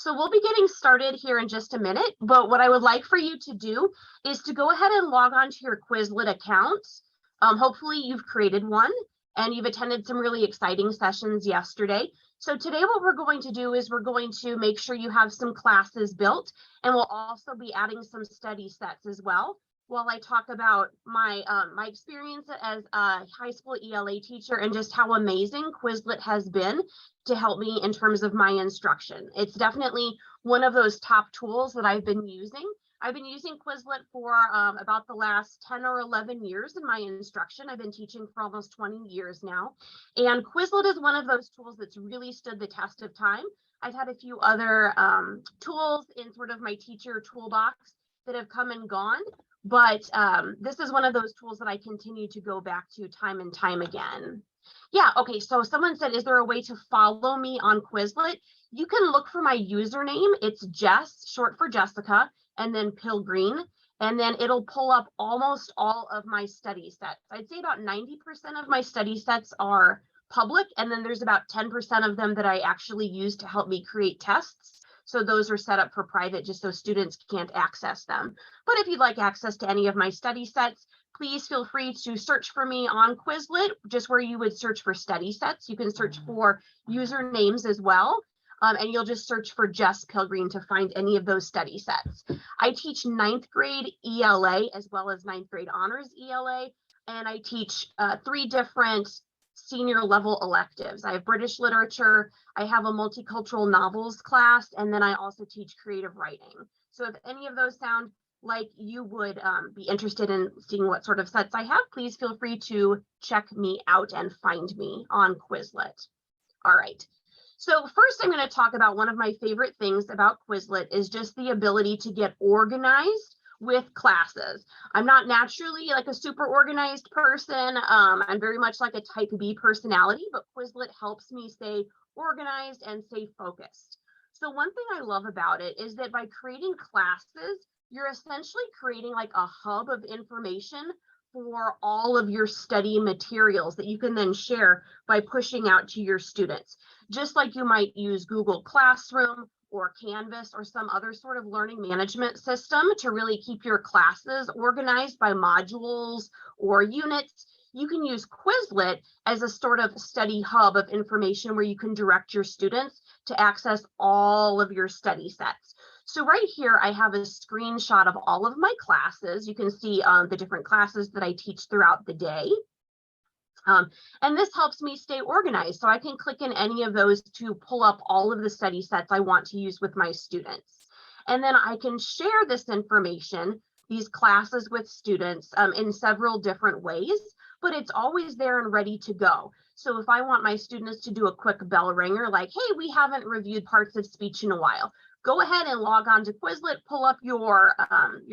So we'll be getting started here in just a minute, but what I would like for you to do is to go ahead and log on to your Quizlet account. Hopefully you've created one and you've attended some really exciting sessions yesterday. So today what we're going to do is we're going to make sure you have some classes built, and we'll also be adding some study sets as well, while I talk about my experience as a high school ELA teacher and just how amazing Quizlet has been to help me in terms of my instruction. It's definitely one of those top tools that I've been using. I've been using Quizlet for about the last 10 or 11 years in my instruction. I've been teaching for almost 20 years now. And Quizlet is one of those tools that's really stood the test of time. I've had a few other tools in sort of my teacher toolbox that have come and gone, but this is one of those tools that I continue to go back to time and time again. Yeah, okay, so someone said, is there a way to follow me on Quizlet? You can look for my username. It's Jess, short for Jessica, and then Pilgreen, and then it'll pull up almost all of my study sets. I'd say about 90% of my study sets are public, and then there's about 10% of them that I actually use to help me create tests. So those are set up for private just so students can't access them. But if you'd like access to any of my study sets, please feel free to search for me on Quizlet, just where you would search for study sets. You can search for usernames as well. And you'll just search for Jess Pilgreen to find any of those study sets. I teach 9th grade ELA as well as 9th grade honors ELA, and I teach 3 different senior level electives. I have British literature, I have a multicultural novels class, and then I also teach creative writing. So if any of those sound like you would be interested in seeing what sort of sets I have, please feel free to check me out and find me on Quizlet. All right. So first, I'm going to talk about one of my favorite things about Quizlet is just the ability to get organized with classes. I'm not naturally like a super organized person. I'm very much like a type B personality, but Quizlet helps me stay organized and stay focused. So one thing I love about it is that by creating classes, you're essentially creating like a hub of information for all of your study materials that you can then share by pushing out to your students. Just like you might use Google Classroom or Canvas or some other sort of learning management system to really keep your classes organized by modules or units, you can use Quizlet as a sort of study hub of information where you can direct your students to access all of your study sets. So right here, I have a screenshot of all of my classes. You can see the different classes that I teach throughout the day. And this helps me stay organized. So I can click in any of those to pull up all of the study sets I want to use with my students. And then I can share this information, these classes with students in several different ways, but it's always there and ready to go. So if I want my students to do a quick bell ringer, like, hey, we haven't reviewed parts of speech in a while, go ahead and log on to Quizlet, pull up your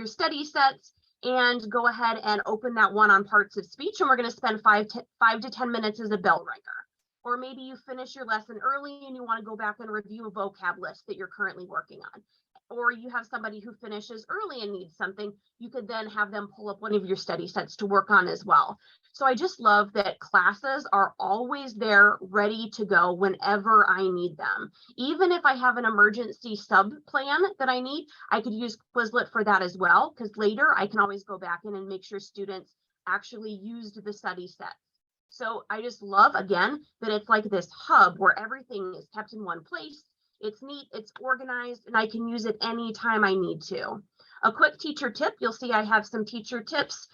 study sets, and go ahead and open that one on parts of speech. And we're going to spend 5 to 10 minutes as a bell ringer. Or maybe you finish your lesson early and you want to go back and review a vocab list that you're currently working on. Or you have somebody who finishes early and needs something, you could then have them pull up one of your study sets to work on as well. So I just love that classes are always there ready to go whenever I need them. Even if I have an emergency sub plan that I need, I could use Quizlet for that as well, because later I can always go back in and make sure students actually used the study set. So I just love, again, that it's like this hub where everything is kept in one place. It's neat, it's organized, and I can use it anytime I need to. A quick teacher tip, you'll see I have some teacher tips.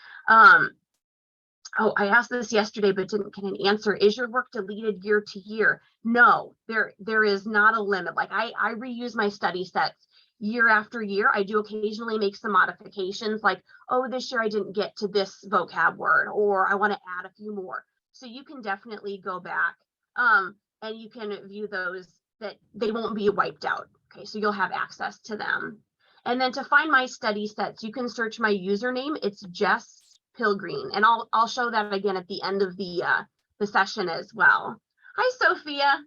Oh, I asked this yesterday, but didn't get an answer. Is your work deleted year to year? No, there is not a limit. Like I reuse my study sets year after year. I do occasionally make some modifications like, oh, this year I didn't get to this vocab word, or I want to add a few more. So you can definitely go back and you can view those, that they won't be wiped out. Okay, so you'll have access to them. And then to find my study sets, you can search my username. It's Jess Pilgreen, and I'll show that again at the end of the session as well. Hi, Sophia.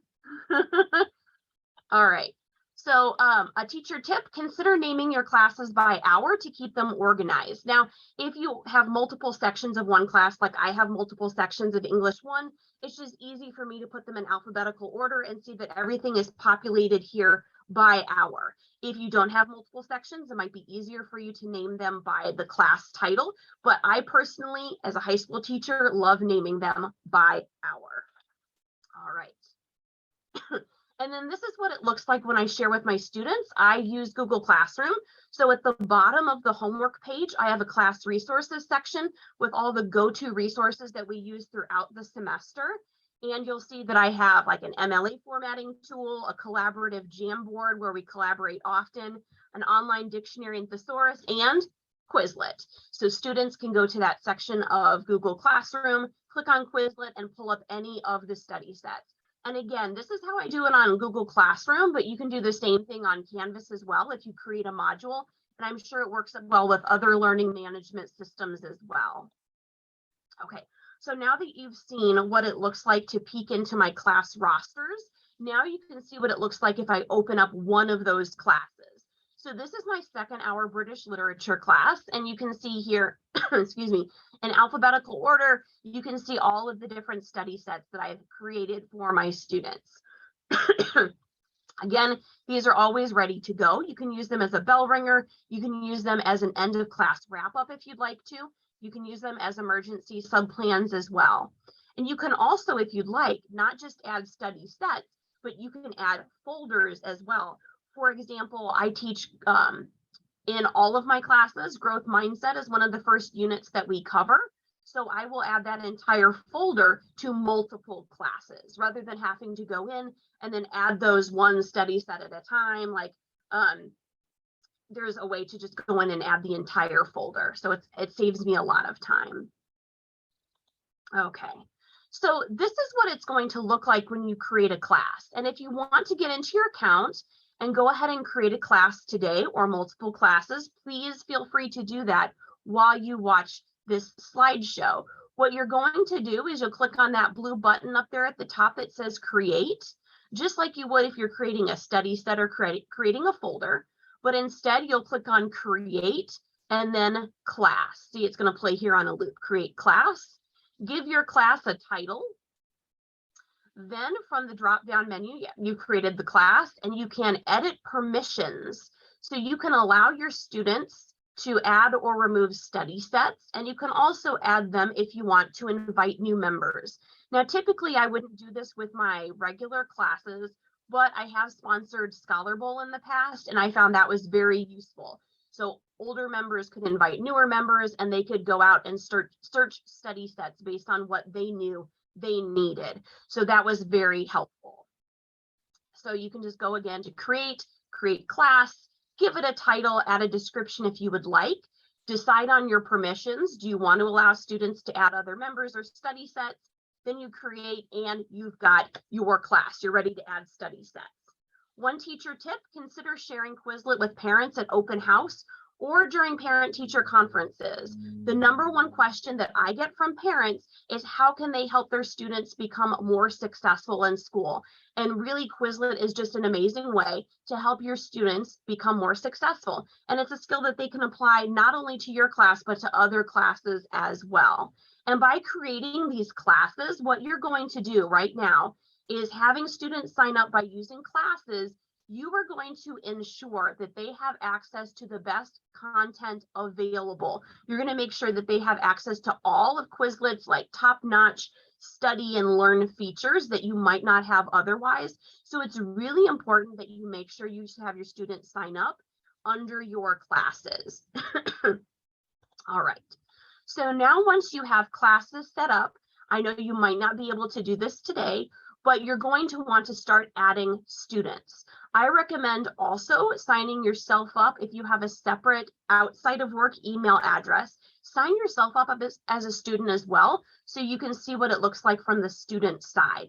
All right. So a teacher tip, consider naming your classes by hour to keep them organized. Now, if you have multiple sections of one class, like I have multiple sections of English 1, it's just easy for me to put them in alphabetical order and see that everything is populated here by hour. If you don't have multiple sections, it might be easier for you to name them by the class title, but I personally, as a high school teacher, love naming them by hour. All right. And then this is what it looks like when I share with my students. I use Google Classroom. So at the bottom of the homework page, I have a class resources section with all the go-to resources that we use throughout the semester. And you'll see that I have like an MLA formatting tool, a collaborative Jamboard where we collaborate often, an online dictionary and thesaurus, and Quizlet. So students can go to that section of Google Classroom, click on Quizlet, and pull up any of the study sets. And again, this is how I do it on Google Classroom, but you can do the same thing on Canvas as well if you create a module. And I'm sure it works well with other learning management systems as well. Okay, so now that you've seen what it looks like to peek into my class rosters, now you can see what it looks like if I open up one of those classes. So this is my second hour British literature class, and you can see here, excuse me, in alphabetical order, you can see all of the different study sets that I've created for my students. Again, these are always ready to go. You can use them as a bell ringer. You can use them as an end of class wrap up if you'd like to. You can use them as emergency subplans as well. And you can also, if you'd like, not just add study sets, but you can add folders as well. For example, I teach in all of my classes, growth mindset is one of the first units that we cover. So I will add that entire folder to multiple classes rather than having to go in and then add those one study set at a time. Like there's a way to just go in and add the entire folder. So it saves me a lot of time. Okay. So this is what it's going to look like when you create a class. And if you want to get into your account and go ahead and create a class today or multiple classes, please feel free to do that while you watch this slideshow. What you're going to do is you'll click on that blue button up there at the top that says create, just like you would if you're creating a study set or creating a folder. But instead, you'll click on create and then class. See, it's going to play here on a loop. Create class. Give your class a title. Then from the drop-down menu, you created the class and you can edit permissions. So you can allow your students to add or remove study sets, and you can also add them if you want to invite new members. Now, typically I wouldn't do this with my regular classes, but I have sponsored Scholar Bowl in the past, and I found that was very useful. So older members could invite newer members, and they could go out and search study sets based on what they knew they needed. So that was very helpful. So you can just go again to create class, give it a title, add a description if you would like, decide on your permissions. Do you want to allow students to add other members or study sets? Then you create and you've got your class. You're ready to add study sets. One teacher tip, consider sharing Quizlet with parents at open house or during parent-teacher conferences. The number one question that I get from parents is how can they help their students become more successful in school? And really, Quizlet is just an amazing way to help your students become more successful. And it's a skill that they can apply not only to your class, but to other classes as well. And by creating these classes, what you're going to do right now is having students sign up by using classes. You are going to ensure that they have access to the best content available. You're going to make sure that they have access to all of Quizlet's like top-notch study and learn features that you might not have otherwise. So it's really important that you make sure you have your students sign up under your classes. All right. So now once you have classes set up, I know you might not be able to do this today, but you're going to want to start adding students. I recommend also signing yourself up if you have a separate outside of work email address. Sign yourself up as a student as well, so you can see what it looks like from the student side.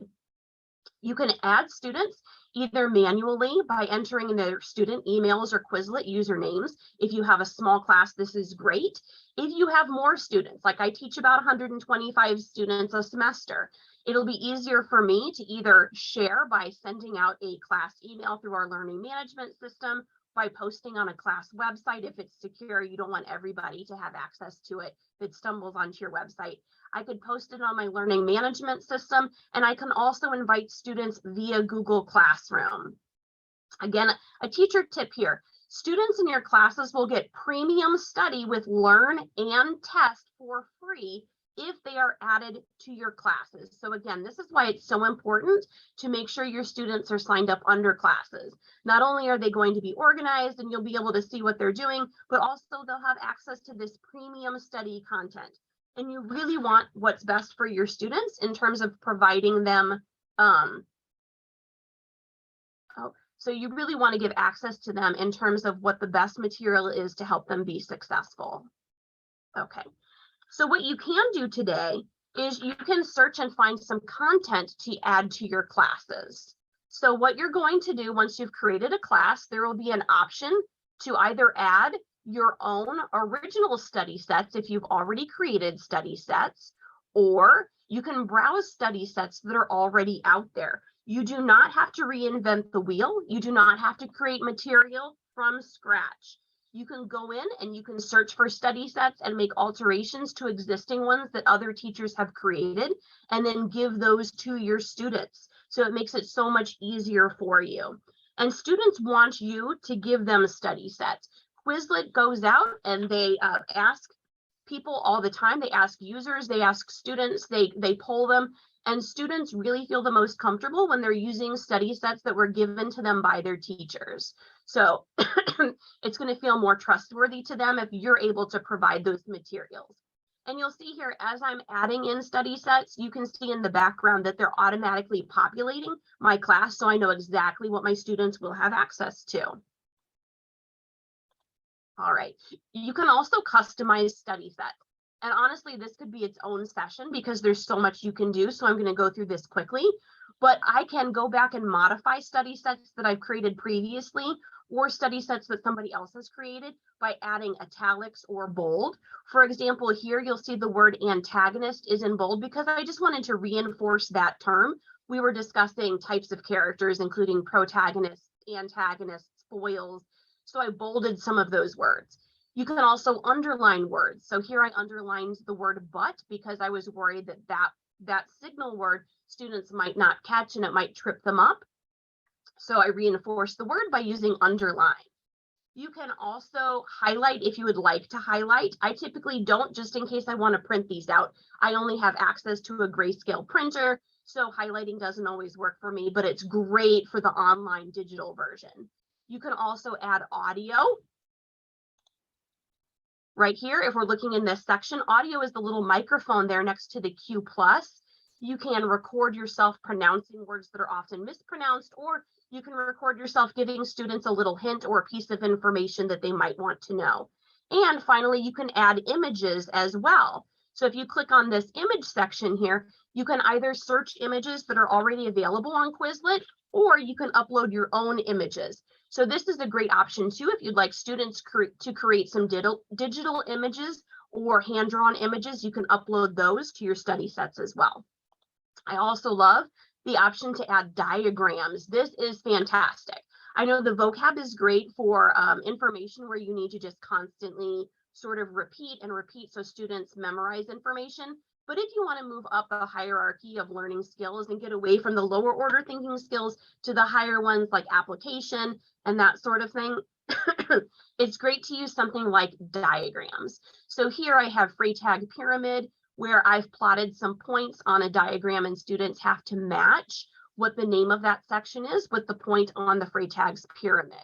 You can add students either manually by entering their student emails or Quizlet usernames. If you have a small class, this is great. If you have more students, like I teach about 125 students a semester, it'll be easier for me to either share by sending out a class email through our learning management system, by posting on a class website. If it's secure, you don't want everybody to have access to it that stumbles onto your website. I could post it on my learning management system, and I can also invite students via Google Classroom. Again, a teacher tip here. Students in your classes will get premium study with Learn and Test for free if they are added to your classes. So again, this is why it's so important to make sure your students are signed up under classes. Not only are they going to be organized and you'll be able to see what they're doing, but also they'll have access to this premium study content. And you really want what's best for your students in terms of providing them so you really want to give access to them in terms of what the best material is to help them be successful. Okay, so what you can do today is you can search and find some content to add to your classes. So what you're going to do once you've created a class, there will be an option to either add your own original study sets if you've already created study sets, or you can browse study sets that are already out there. You do not have to reinvent the wheel. You do not have to create material from scratch. You can go in and you can search for study sets and make alterations to existing ones that other teachers have created, and then give those to your students. So it makes it so much easier for you. And students want you to give them study sets. Quizlet goes out and they ask people all the time. They ask users, they ask students, they poll them. And students really feel the most comfortable when they're using study sets that were given to them by their teachers. So it's going to feel more trustworthy to them if you're able to provide those materials. And you'll see here, as I'm adding in study sets, you can see in the background that they're automatically populating my class, so I know exactly what my students will have access to. All right, you can also customize study sets. And honestly, this could be its own session because there's so much you can do. So I'm going to go through this quickly, but I can go back and modify study sets that I've created previously, or study sets that somebody else has created by adding italics or bold. For example, here you'll see the word antagonist is in bold because I just wanted to reinforce that term. We were discussing types of characters, including protagonists, antagonists, foils. So I bolded some of those words. You can also underline words. So here I underlined the word but because I was worried that signal word students might not catch and it might trip them up. So I reinforced the word by using underline. You can also highlight if you would like to highlight. I typically don't, just in case I want to print these out. I only have access to a grayscale printer, so highlighting doesn't always work for me, but it's great for the online digital version. You can also add audio. Right here, if we're looking in this section, audio is the little microphone there next to the Q+. You can record yourself pronouncing words that are often mispronounced, or you can record yourself giving students a little hint or a piece of information that they might want to know. And finally, you can add images as well. So if you click on this image section here, you can either search images that are already available on Quizlet, or you can upload your own images. So this is a great option too if you'd like students to create some digital images or hand-drawn images. You can upload those to your study sets as well. I also love the option to add diagrams. This is fantastic. I know the vocab is great for information where you need to just constantly sort of repeat and repeat so students memorize information. But if you want to move up the hierarchy of learning skills and get away from the lower order thinking skills to the higher ones like application and that sort of thing, it's great to use something like diagrams. So here I have Freytag pyramid, where I've plotted some points on a diagram and students have to match what the name of that section is with the point on the Freytag's pyramid.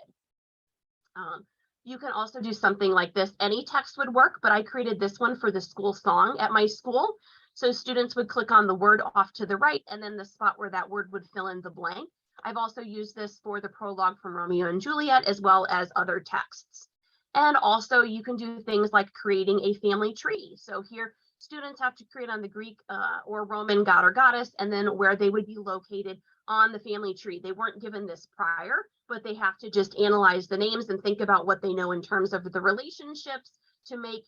You can also do something like this. Any text would work, but I created this one for the school song at my school. So students would click on the word off to the right and then the spot where that word would fill in the blank. I've also used this for the prologue from Romeo and Juliet, as well as other texts. And also you can do things like creating a family tree. So here students have to create on the Greek or Roman god or goddess, and then where they would be located on the family tree. They weren't given this prior, but they have to just analyze the names and think about what they know in terms of the relationships to make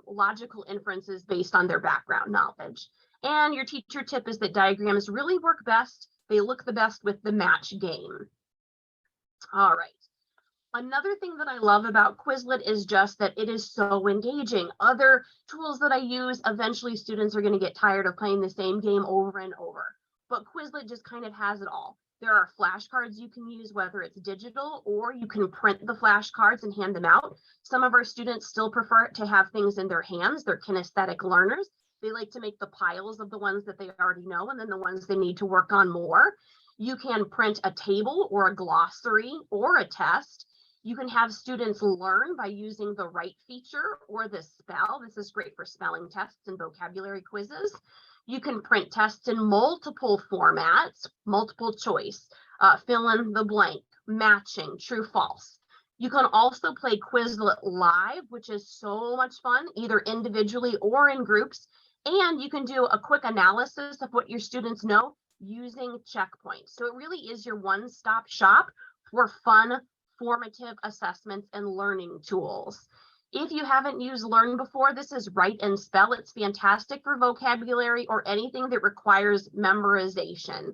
logical inferences based on their background knowledge. And your teacher tip is that diagrams really work best. They look the best with the match game. All right. Another thing that I love about Quizlet is just that it is so engaging. Other tools that I use, eventually students are going to get tired of playing the same game over and over. But Quizlet just kind of has it all. There are flashcards you can use, whether it's digital or you can print the flashcards and hand them out. Some of our students still prefer to have things in their hands. They're kinesthetic learners. They like to make the piles of the ones that they already know and then the ones they need to work on more. You can print a table or a glossary or a test. You can have students learn by using the write feature or the spell. This is great for spelling tests and vocabulary quizzes. You can print tests in multiple formats, multiple choice, fill in the blank, matching, true, false. You can also play Quizlet Live, which is so much fun, either individually or in groups. And you can do a quick analysis of what your students know using checkpoints. So it really is your one-stop shop for fun, formative assessments and learning tools. If you haven't used Learn before, this is Write and Spell. It's fantastic for vocabulary or anything that requires memorization.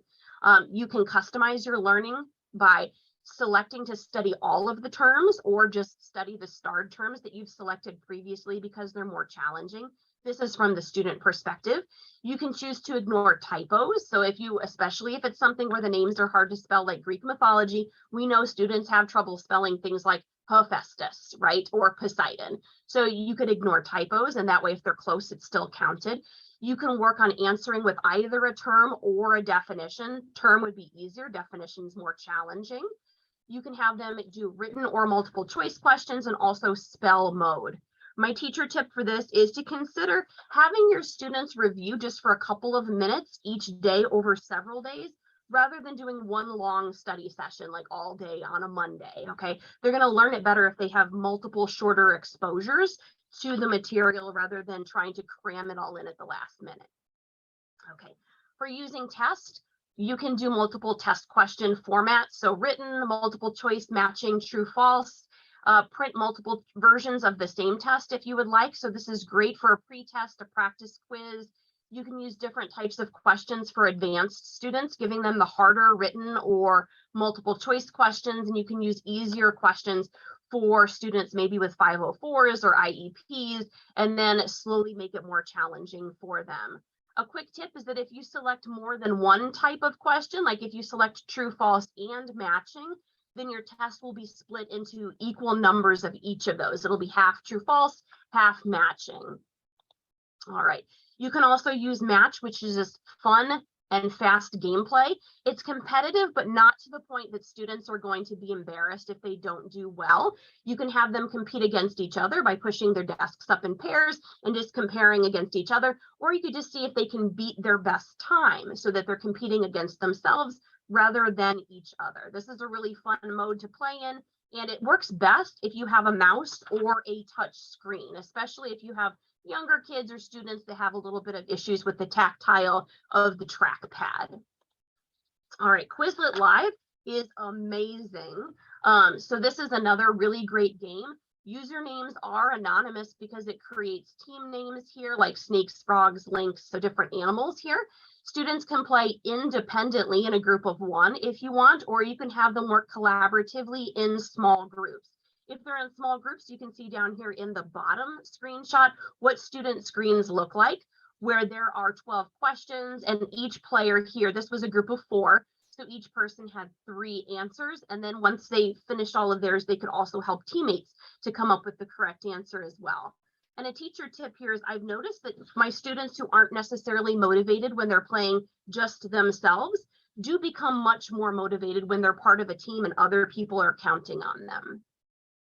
You can customize your learning by selecting to study all of the terms or just study the starred terms that you've selected previously because they're more challenging. This is from the student perspective. You can choose to ignore typos. So especially if it's something where the names are hard to spell, like Greek mythology, we know students have trouble spelling things like Hephaestus, right? Or Poseidon. So you could ignore typos, and that way, if they're close, it's still counted. You can work on answering with either a term or a definition. Term would be easier, definition's more challenging. You can have them do written or multiple choice questions and also spell mode. My teacher tip for this is to consider having your students review just for a couple of minutes each day over several days, rather than doing one long study session like all day on a Monday, okay? They're gonna learn it better if they have multiple shorter exposures to the material rather than trying to cram it all in at the last minute. Okay, for using test, you can do multiple test question formats. So written, multiple choice, matching, true, false. Print multiple versions of the same test if you would like. So this is great for a pre-test, a practice quiz. You can use different types of questions for advanced students, giving them the harder written or multiple choice questions, and you can use easier questions for students maybe with 504s or IEPs, and then slowly make it more challenging for them. A quick tip is that if you select more than one type of question, like if you select true, false, and matching, then your test will be split into equal numbers of each of those. It'll be half true, false, half matching. All right. You can also use match, which is just fun and fast gameplay. It's competitive, but not to the point that students are going to be embarrassed if they don't do well. You can have them compete against each other by pushing their desks up in pairs and just comparing against each other, or you could just see if they can beat their best time so that they're competing against themselves rather than each other. This is a really fun mode to play in, and it works best if you have a mouse or a touch screen, especially if you have younger kids or students that have a little bit of issues with the tactile of the trackpad. All right, Quizlet Live is amazing. So this is another really great game. Usernames are anonymous because it creates team names here, like snakes, frogs, lynx, so different animals here. Students can play independently in a group of one if you want, or you can have them work collaboratively in small groups. If they're in small groups, you can see down here in the bottom screenshot what student screens look like, where there are 12 questions, and each player here, this was a group of 4, so each person had 3 answers, and then once they finished all of theirs, they could also help teammates to come up with the correct answer as well. And a teacher tip here is I've noticed that my students who aren't necessarily motivated when they're playing just themselves do become much more motivated when they're part of a team and other people are counting on them.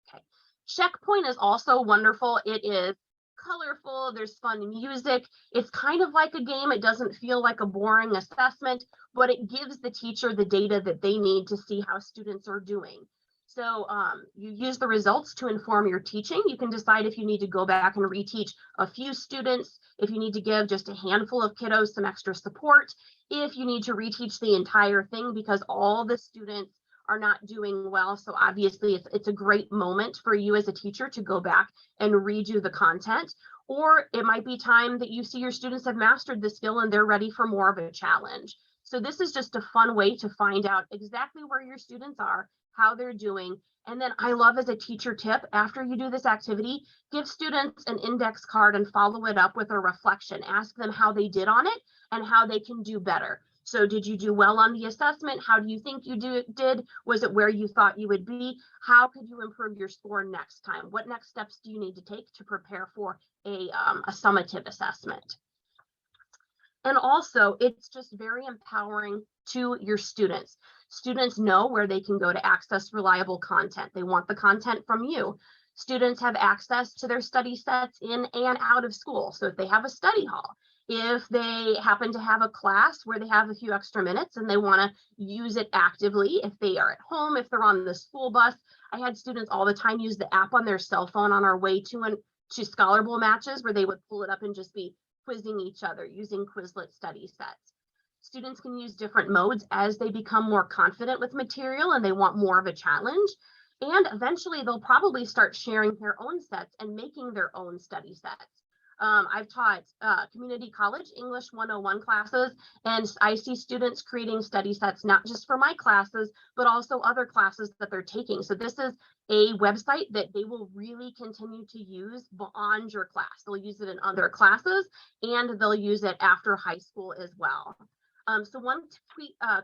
Okay. Checkpoint is also wonderful. It is colorful, there's fun music. It's kind of like a game. It doesn't feel like a boring assessment, but it gives the teacher the data that they need to see how students are doing. So you use the results to inform your teaching. You can decide if you need to go back and reteach a few students, if you need to give just a handful of kiddos some extra support, if you need to reteach the entire thing because all the students are not doing well. So obviously it's a great moment for you as a teacher to go back and redo the content. Or it might be time that you see your students have mastered the skill and they're ready for more of a challenge. So this is just a fun way to find out exactly where your students are, how they're doing. And then I love as a teacher tip, after you do this activity, give students an index card and follow it up with a reflection. Ask them how they did on it and how they can do better. So did you do well on the assessment? How do you think you did? Was it where you thought you would be? How could you improve your score next time? What next steps do you need to take to prepare for a summative assessment? And also, it's just very empowering to your students. Students know where they can go to access reliable content. They want the content from you. Students have access to their study sets in and out of school. So if they have a study hall, if they happen to have a class where they have a few extra minutes and they want to use it actively, if they are at home, if they're on the school bus. I had students all the time use the app on their cell phone on our way to Scholar Bowl matches, where they would pull it up and just be quizzing each other using Quizlet study sets. Students can use different modes as they become more confident with material and they want more of a challenge. And eventually they'll probably start sharing their own sets and making their own study sets. I've taught community college English 101 classes, and I see students creating study sets, not just for my classes, but also other classes that they're taking. So this is a website that they will really continue to use beyond your class. They'll use it in other classes, and they'll use it after high school as well. So one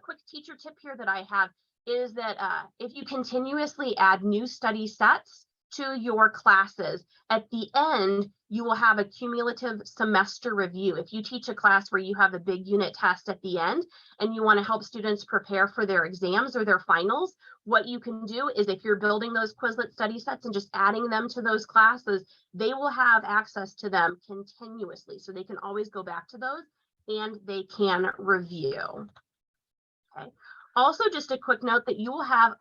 quick teacher tip here that I have is that if you continuously add new study sets to your classes, at the end, you will have a cumulative semester review. If you teach a class where you have a big unit test at the end and you want to help students prepare for their exams or their finals, what you can do is, if you're building those Quizlet study sets and just adding them to those classes, they will have access to them continuously. So they can always go back to those and they can review. Okay. Also, just a quick note that you will have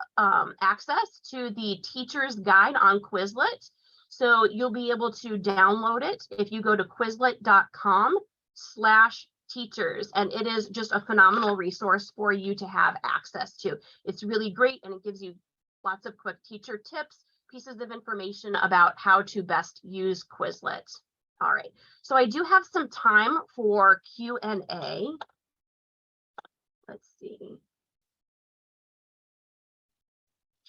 access to the teacher's guide on Quizlet. So you'll be able to download it if you go to quizlet.com/teachers, and it is just a phenomenal resource for you to have access to. It's really great, and it gives you lots of quick teacher tips, pieces of information about how to best use Quizlet. All right, so I do have some time for Q&A. Let's see.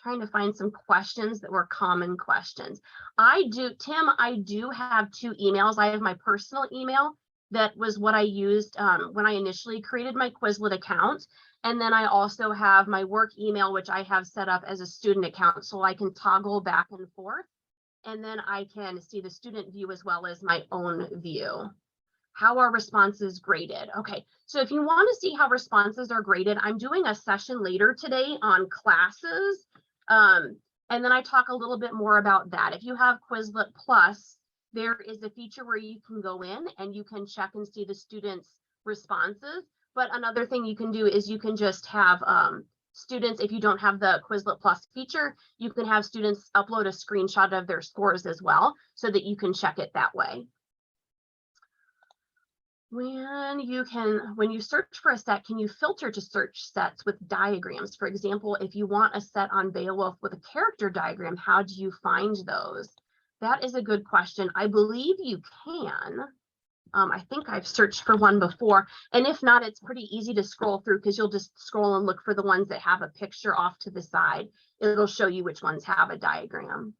Trying to find some questions that were common questions. Tim, I do have two emails. I have my personal email. That was what I used when I initially created my Quizlet account. And then I also have my work email, which I have set up as a student account, so I can toggle back and forth. And then I can see the student view as well as my own view. How are responses graded? Okay, so if you want to see how responses are graded, I'm doing a session later today on classes. And then I talk a little bit more about that. If you have Quizlet Plus, there is a feature where you can go in and you can check and see the students' responses. But another thing you can do is you can just have students, if you don't have the Quizlet Plus feature, you can have students upload a screenshot of their scores as well, so that you can check it that way. When you search for a set, can you filter to search sets with diagrams? For example, if you want a set on Beowulf with a character diagram, how do you find those? That is a good question. I believe you can. I think I've searched for one before, and if not, it's pretty easy to scroll through, because you'll just scroll and look for the ones that have a picture off to the side. It'll show you which ones have a diagram.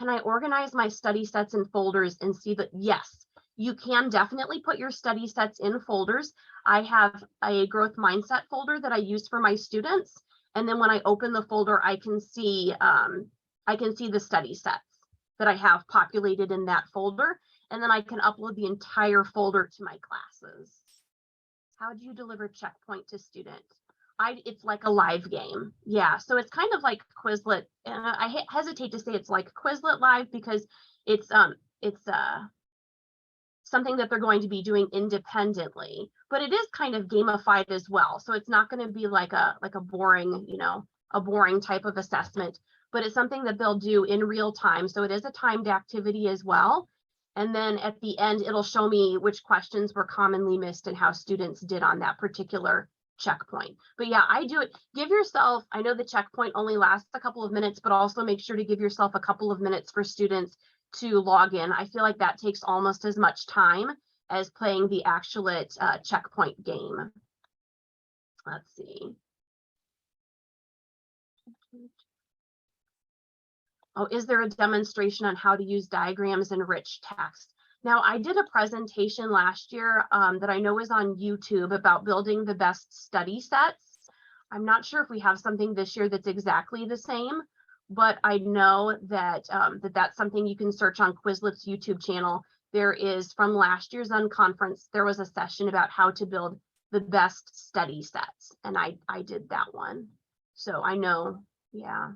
Can I organize my study sets in folders and see that? Yes. You can definitely put your study sets in folders. I have a growth mindset folder that I use for my students. And then when I open the folder, I can see the study sets that I have populated in that folder. And then I can upload the entire folder to my classes. How do you deliver checkpoint to students? It's like a live game. Yeah, so it's kind of like Quizlet. I hesitate to say it's like Quizlet Live, because it's something that they're going to be doing independently, but it is kind of gamified as well. So it's not going to be like a boring, a boring type of assessment, but it's something that they'll do in real time. So it is a timed activity as well. And then at the end, it'll show me which questions were commonly missed and how students did on that particular checkpoint. But yeah, I do it. Give yourself, I know the checkpoint only lasts a couple of minutes, but also make sure to give yourself a couple of minutes for students to log in. I feel like that takes almost as much time as playing the actual checkpoint game. Let's see. Oh, is there a demonstration on how to use diagrams and rich text? Now, I did a presentation last year that I know is on YouTube about building the best study sets. I'm not sure if we have something this year that's exactly the same, but I know that that's something you can search on Quizlet's YouTube channel. There is, from last year's unconference, there was a session about how to build the best study sets, and I did that one. So I know, yeah.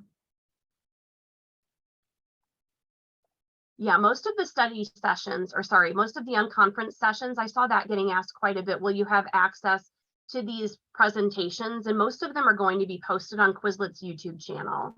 Yeah, most of the study sessions, or sorry, most of the unconference sessions, I saw that getting asked quite a bit. Will you have access to these presentations? And most of them are going to be posted on Quizlet's YouTube channel.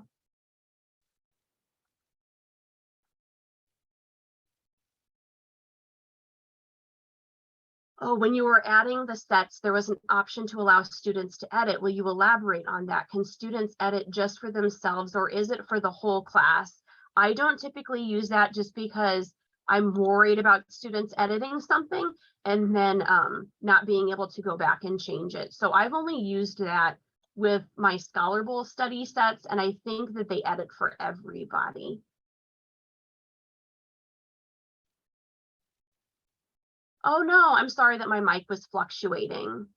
Oh, when you were adding the sets, there was an option to allow students to edit. Will you elaborate on that? Can students edit just for themselves, or is it for the whole class? I don't typically use that just because I'm worried about students editing something and then not being able to go back and change it. So I've only used that with my Scholar Bowl study sets, and I think that they edit for everybody. Oh no, I'm sorry that my mic was fluctuating.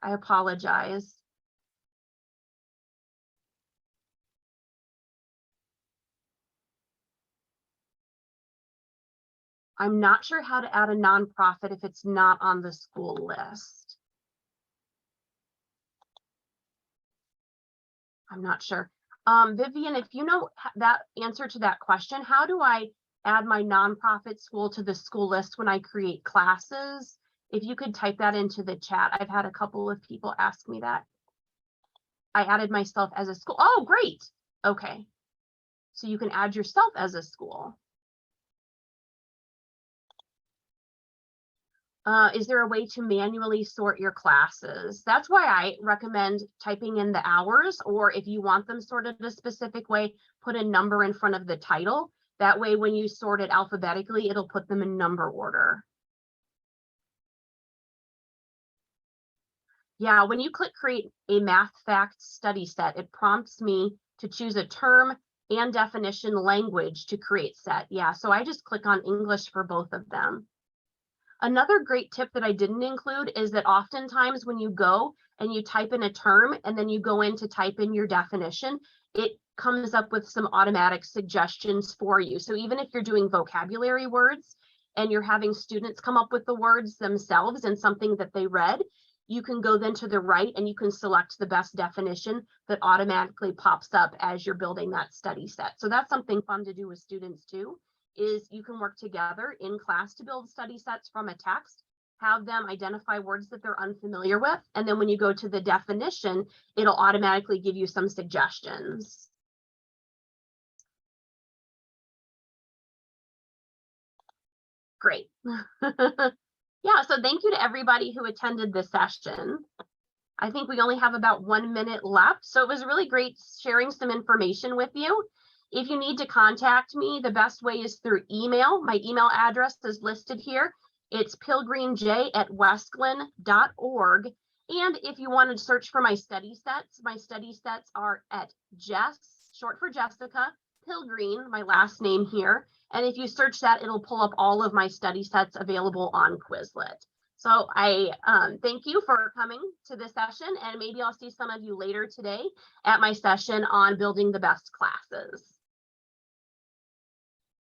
I apologize. I'm not sure how to add a nonprofit if it's not on the school list. I'm not sure. Vivian, if you know that answer to that question, how do I add my nonprofit school to the school list when I create classes? If you could type that into the chat. I've had a couple of people ask me that. I added myself as a school. Oh, great. Okay. So you can add yourself as a school. Is there a way to manually sort your classes? That's why I recommend typing in the hours, or if you want them sorted a specific way, put a number in front of the title. That way, when you sort it alphabetically, it'll put them in number order. Yeah, when you click create a math facts study set, it prompts me to choose a term and definition language to create set. Yeah, so I just click on English for both of them. Another great tip that I didn't include is that oftentimes when you go and you type in a term and then you go in to type in your definition, it comes up with some automatic suggestions for you. So even if you're doing vocabulary words and you're having students come up with the words themselves and something that they read, you can go then to the right and you can select the best definition that automatically pops up as you're building that study set. So that's something fun to do with students too, is you can work together in class to build study sets from a text, have them identify words that they're unfamiliar with, and then when you go to the definition, it'll automatically give you some suggestions. Great. Yeah, so thank you to everybody who attended this session. I think we only have about 1 minute left, so it was really great sharing some information with you. If you need to contact me, the best way is through email. My email address is listed here. It's pilgreenj@wesleyan.org. And if you want to search for my study sets are at Jess, short for Jessica, Pilgreen, my last name here. And if you search that, it'll pull up all of my study sets available on Quizlet. So I thank you for coming to this session, and maybe I'll see some of you later today at my session on building the best classes.